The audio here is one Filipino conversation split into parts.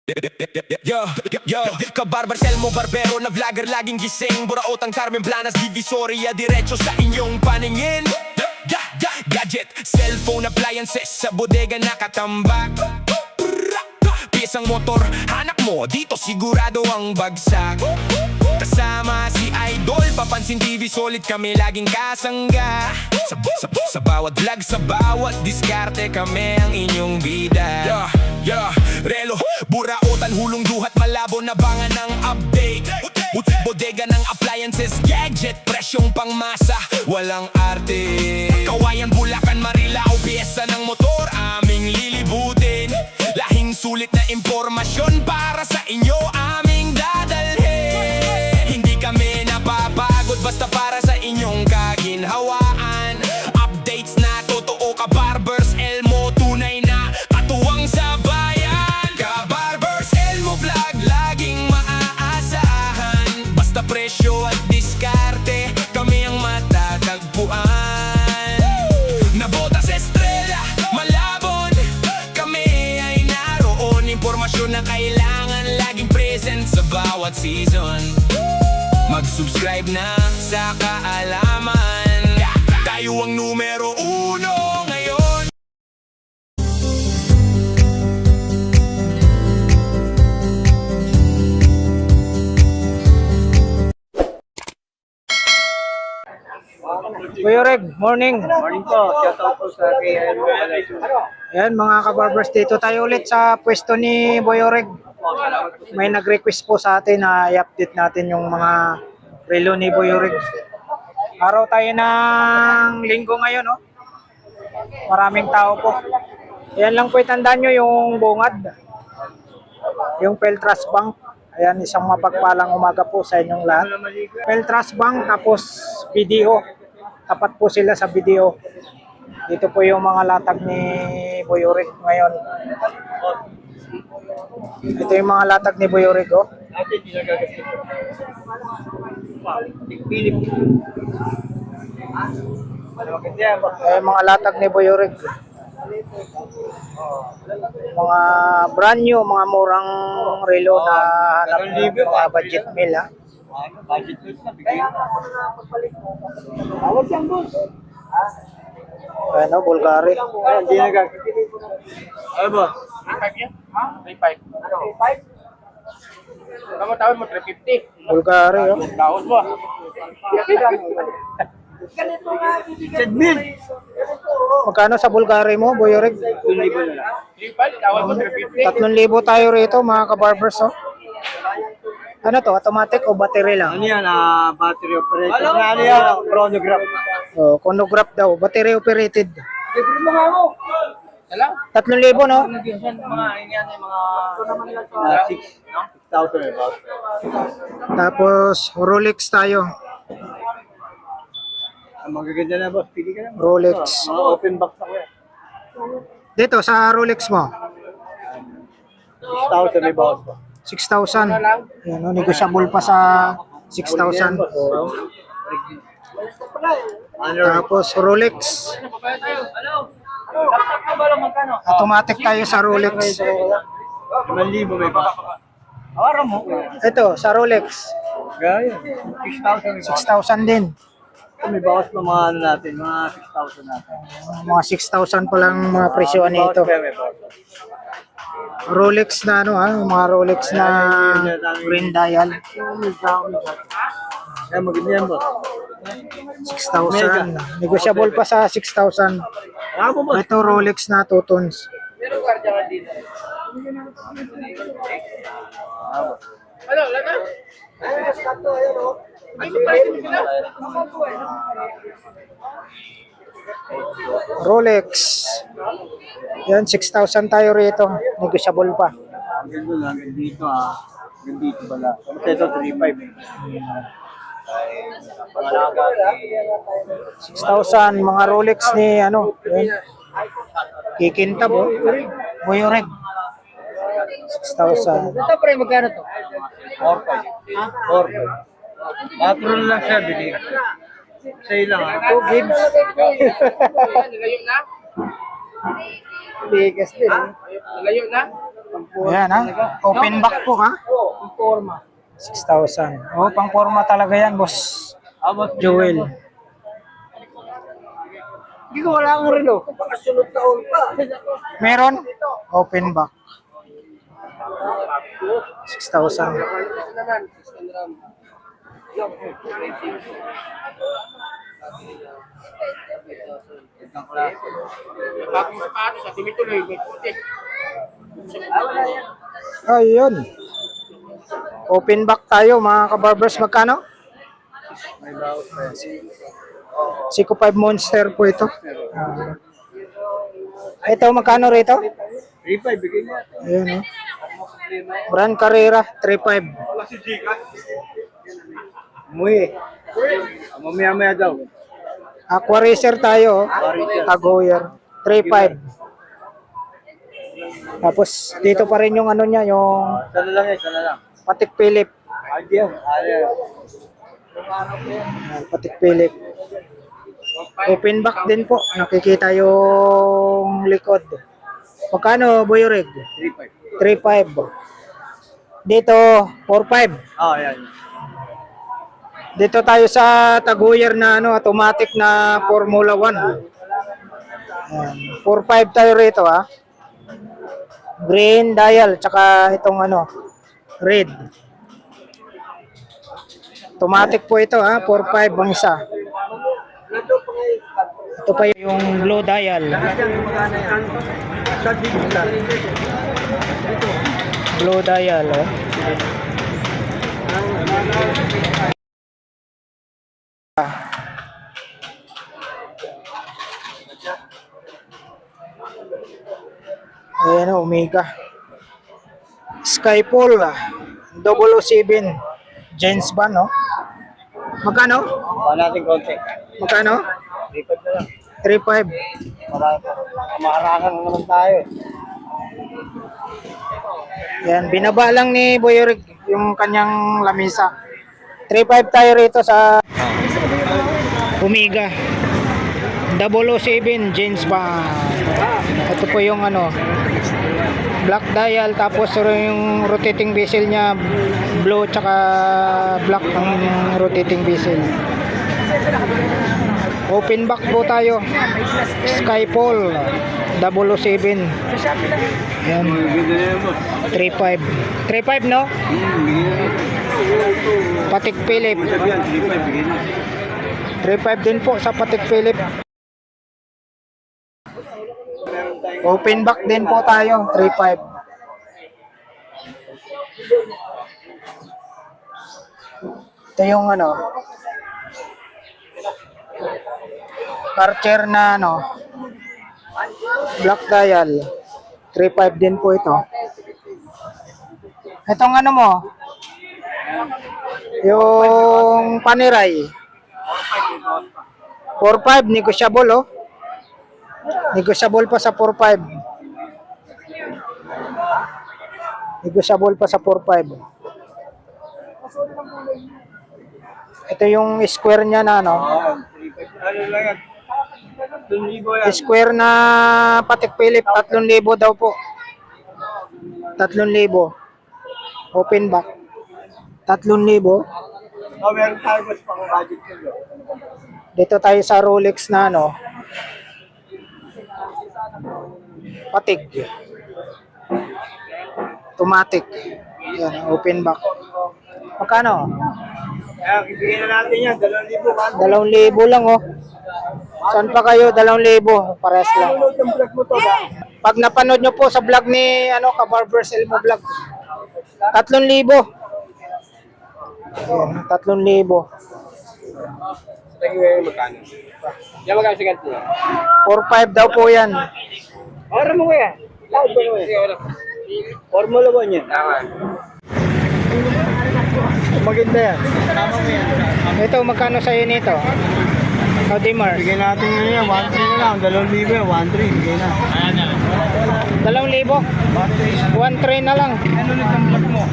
Yo, yo, kabarbar Selmo Barbero na vlogger laging gising Buraotang Carmen Planas, Divisoria diretso sa inyong paningin. Gadget, cellphone, appliances sa bodega nakatambak. Piyesang motor, hanak mo, dito sigurado ang bagsak. Kasama si Idol, papansin TV, solid kami laging kasangga. Sa bawat vlog, sa bawat diskarte, kami ang inyong bida. Relo, buraotan, hulong duhat, malabo na bangan ng update. Bodega ng appliances, gadget, presyong pangmasa, walang arte. Kawayan, Bulacan, Marilao, piyesa ng motor, aming lilibutin. Lahing sulit na impormasyon para sa inyo, aming dadalhin. Hindi kami napapagod, basta para sa inyong kaginhawaan. Updates na totoo, kabarbers Elmo, tunay na katuwang sa bayan. Kabarbers Elmo vlog, laging maaasahan. Basta presyo at diskarte, kami ang matatagpuan. Nabota sa estrella, malabon, kami ay naroon. Impormasyon na kailangan, laging present sa bawat season. Mag-subscribe na sa kaalaman, tayo ang numero uno ngayon. Kuya Reg, morning. Morning po, shout out po sa KM. Ayan mga kabarbers, dito tayo ulit sa pwesto ni Boy Oreg. May nag-request po sa atin na i-update natin yung mga relo ni Boy Oreg. Araw tayo ng linggo ngayon, no? Maraming tao po. Ayan lang po, itandaan nyo yung bungad. Yung Peltras Bank. Ayan, isang mapagpalang umaga po sa inyong lahat. Peltras Bank, tapos BDO. Tapat po sila sa BDO. Dito po yung mga latag ni Boy Oreg ngayon. Ito yung mga latag ni Boy Oreg, oh. Mga latag ni Boy Oreg. Mga brand new, mga murang relo na hanap ng mga budget meal, ha. Budget food na, bigyan. Ano, Bulgari. Hindi na gag. Ano ba? 3.5. Kamu tawad mo 350. Bulgari, oh. Tawad mo. Sedmin! Magkano sa Bulgari mo, Boy Oreg? 2,000 na lang. 3.5, tawad mo 350. 3,000 tayo rito, mga kabarbers, oh. Ano to, automatic o battery lang? Ano yan? Battery operated. Ano yan? Chronograph. Oh, chronograph daw, battery operated. Libre mo nga mo. Alam? 3,000, no? Mga yan ay mga 6,000 about. Tapos Rolex tayo. Magaganda na boss. Pili ka na. Rolex. Mga open box ako yan. Dito sa Rolex mo, 6,000 may bawas pa. 6,000. Yan, no? Negotiable pa sa 6,000. Oh. Tapos Rolex. laptop mo ba lang magkano? Automatic tayo sa Rolex. 1,000 may bawas. Awaran mo. Ito, sa Rolex, Gaya. 6,000 may bawas. 6,000 din. May bawas pa mga ano natin. Mga 6,000 natin. Mga 6,000 pa lang mga presyo nito. May bawas. Rolex na ano, ha? Mga Rolex na green dial. Kaya maganda yan boss. 6,000. Negotiable pa sa 6,000. Ako boss. Ito Rolex na 2 tons. Meron kardya ka dito. Ano, wala na? Ay, surprise mo sila. Rolex. Yan, 6,000 tayo rito. Negotiable pa. Ang ganda lang. Hanggang dito Hanggang dito pala. Tapos ito 3,500. 6,000. Mga Rolex ni ano. Yan. Kikintab, oh. Boy Oreg. 6,000. Ito pre, magkano to? 4,500. Natural lang siya. Bili. Sa'yo lang 2 gigs. Nilayo na? Bigas din. Nilayo na? Ayan ha. Open back po ha. Oo, forma. 6,000. Oh, pang forma talaga yan, boss. Abot Joel. Hindi ko wala akong relo. Baka sunod taon pa. Meron? Open back. 6,000. Bagong sapatos sa Timituloy, may puti. Ayun. Open back tayo mga kabarbers. Magkano? Siko 5 Monster po ito. Ito magkano rito? 3.5, bigay niya. Ayun oh. Brand Carrera 3.5. Umuwi. Mamaya-maya daw. Aqua Racer tayo, oh. Tagoyer 3.5. Tapos dito pa rin yung ano niya, yung Sana lang yan, sana lang. Patek Philip. Ayaw. Ayaw. Ayan, Patek Philip. Open back din po. Nakikita yung likod. Magkano, Boy Reg? 3.5. 3.5. Dito, 4.5. Ah, yan. Dito tayo sa Taguyer na ano, automatic na Formula 1. Ayan, 4.5 tayo rito ha. Green dial, tsaka itong ano, red. Automatic po ito ha, 4.5 ang isa. Ito pa yung blue dial. Blue dial oh. Ayan o, Omega. Skyfall 007 James Bond, no? Magkano? Baka natin konti. Magkano? 3.5 na lang. 3.5. Marami pa. Makarangan naman tayo. Yan, binaba lang ni Boy Rick yung kanyang lamisa. 3.5 tayo rito sa Omega 007 James Bond. Ito po yung ano, black dial, tapos yung rotating bezel niya blue tsaka black ang rotating bezel. Open back po tayo. Skyfall 007. Yan. 3.5. 3.5 no? Patek Philip. 3.5 din po sa Patek Philip. Open back din po tayo, 3.5. Ito yung ano, Karcher na ano, black dial, 3.5 din po ito. Itong ano mo, yung Panerai, 4.5, negotiable oh. Negotiable pa sa 4.5. Negotiable pa sa 4.5. Ito yung square niya na ano. Ano lang yan? 3,000 yan. Square na Patek Philip, 3,000 daw po. 3,000. Open back. 3,000. Oh, meron tayo mas pang budget ko. Dito tayo sa Rolex na ano. Patek. Automatic. Yan, open back. Magkano? Kaya ibigay na natin yan, 2,000. 2,000 lang oh. Saan pa kayo? 2,000. Parehas lang. Download ng vlog mo to ba? Pag napanood nyo po sa vlog ni ano, Kabarbers Elmo Vlog. 3,000. Ayan, 3,000. Thank you, magkano? Yan magkano sigat niya? 4,500 daw po yan. Ora mo kaya? Loud ba mo yan? Formula 1 yan. Tama. Maganda yan. Ito, magkano sa'yo nito? Audemars. Bigyan natin yun yan, 1,300 na lang. 2,000 yan, 1,300. Bigyan na. 2,000? 1,300 na lang. Ano ulit ang vlog mo?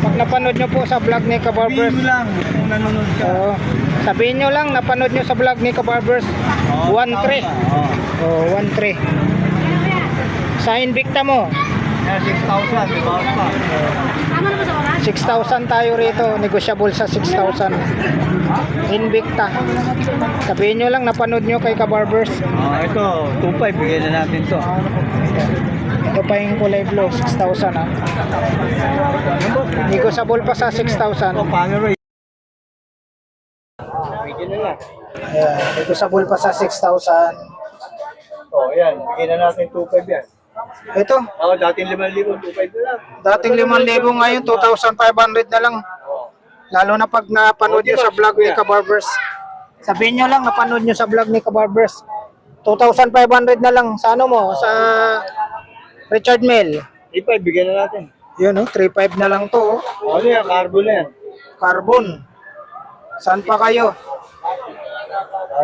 Pag napanood nyo po sa vlog ni Kabarbers. Bigyan mo lang kung nanonood ka. Oo. Sabihin nyo lang, napanood nyo sa vlog ni Kabarbers. 1,300. Oo. Oh, 1,300. Sa Invicta mo, Yan, 6,000. May bawas pa. 6,000 tayo rito, negosyable sa 6,000. Invicta. Sabihin nyo lang, napanood nyo kay Kabarbers. Ito, 2,500. Bigyan na natin to. Ito pa yung kulay blue, 6,000 ha. Negosyable pa sa 6,000. Paano rin? Bigyan na lang. Ayan, negosyable pa sa 6,000. Yan. Bigyan na natin 2,500 yan. Ito, Dating 5,000, 2,500 na lang. dating 5,000 ngayon, 2,500 na lang. Lalo na pag napanood nyo sa vlog ni Kabarbers. Sabihin nyo lang, napanood nyo sa vlog ni Kabarbers. 2,500 na lang sa ano mo, sa Richard Mille. 3,500, bigyan na natin. Yun 3,500 na lang to. Ano yan? Carbon na yan. Carbon. Saan pa kayo?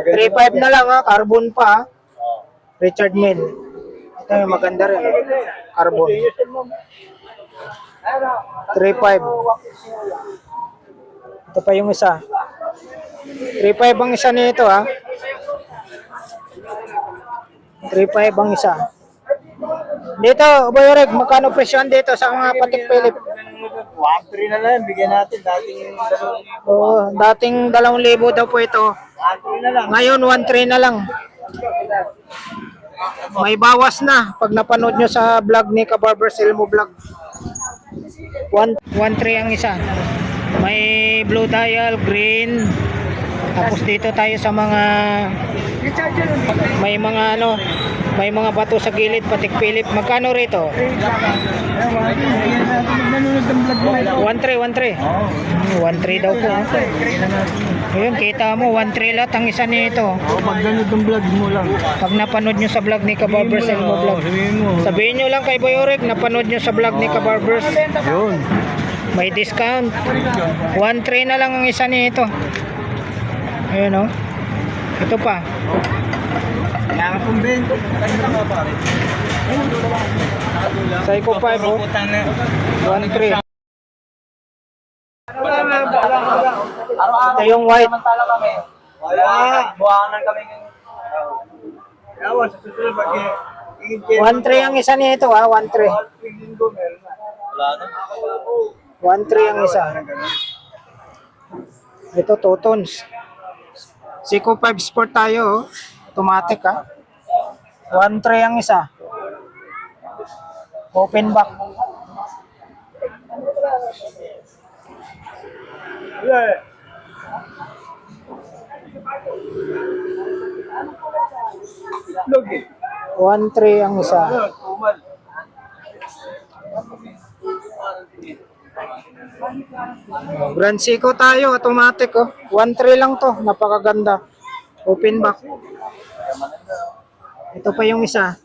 3,500 na lang ha, carbon pa ha. Richard Mille. Ito yung maganda rin. Carbon. 3,500. Ito pa yung isa. 3,500 ang isa nito ha. 3,500 ang isa. Dito, Boyoreg, magkano presyon dito sa mga Patek Philip? 1,300 na lang, bigyan natin. Dating Oo, dating 2,000 daw po ito. 1,300 na lang. Ngayon, 1,300 na lang. May bawas na pag napanood nyo sa vlog ni Kabarbers Elmo Vlog. 1,300 ang isa. May blue dial, green. Tapos dito tayo sa mga may mga ano, may mga bato sa gilid, Patek Philip. Magkano rito? 1,300 daw po. Ayun, kita mo 1,300 lahat ang isa nito. Pag ganun yung vlog mo lang. Pag napanood nyo sa vlog ni Kabarbers Elmo Vlog. Sabihin nyo lang kay Boyoreg, napanood nyo sa vlog ni Kabarbers. Yun. May discount. 1,300 na lang ang isa nito. Ayun Ito pa. Kailangan pong bento. Psycho 5 1,300. Ito yung white. Wala. Buwangan kami. Yawan, sa susunod pag 1,300 ang isa nito 1,300. wala na. 1,300 ang isa. Ito 2 tons. Seiko 5 Sport tayo automatic 1,300 ang isa. Open back. Logi. 1,300 ang isa. Grand Seiko tayo, automatic 1,300 lang to, napakaganda. Open back. Ito pa yung isa.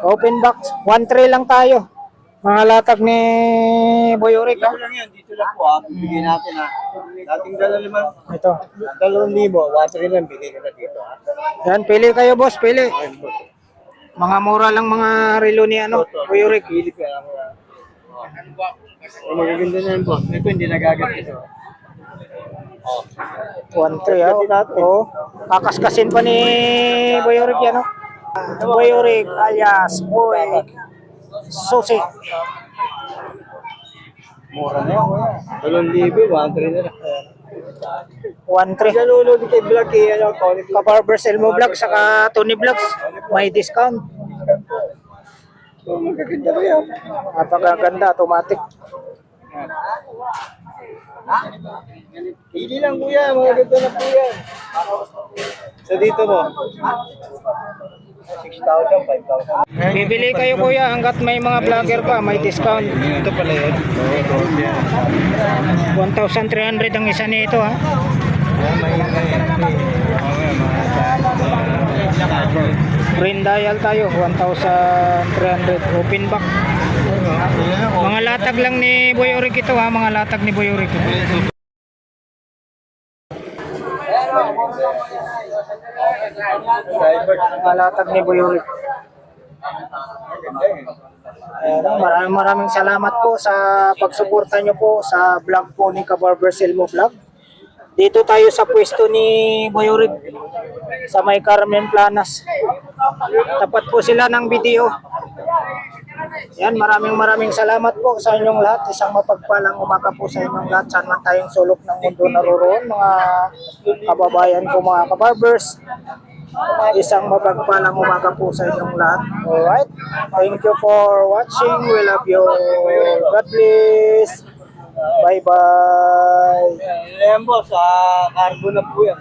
Open box, 1,300 lang tayo. Mga latag ni Boyoreg Ito lang yan, dito lang po bigyan natin Dating 2,500. Ito. 2,000, 1,300 lang bigay ko na dito Yan, pili kayo boss, pili. Mga mura lang mga relo ni Boyoreg. Philip yan ako. Magaganda na yan po. Ito hindi nagagat ito. 1,300 kakaskasin pa ni Boyoreg yan Boyoreg alias Boy Susi. Mura na yan. 2,000, 1,300 na lang. 1,300. Nanonood kay Vlog Tony Kabarbers Elmo Vlog saka Tony Vlogs may discount. Magaganda ba yan? Napakaganda, automatic. Hindi lang kuya, magaganda na po yan. So dito mo? 6,000, 5,000. Bibili kayo kuya hanggat may mga vlogger pa, may discount. Ito pala yun. 1,300 ang isa nito Green dial tayo, 1,300. Open back. Mga latag lang ni Boyoreg ito mga latag ni Boyoreg. Mga latag ni Boyoreg. Maraming salamat po sa pagsuporta nyo po sa vlog po ni Kabarbers Elmo Vlog. Dito tayo sa pwesto ni Boy Orig sa may Carmen Planas. Tapat po sila ng video. Yan, maraming salamat po sa inyong lahat. Isang mapagpalang umaga po sa inyong lahat. Saan man tayong sulok ng mundo naroon, mga kababayan ko, mga kabarbers. Isang mapagpalang umaga po sa inyong lahat. Alright. Thank you for watching. We love you. God bless. Bye-bye. Ayan boss, cargo na po yan.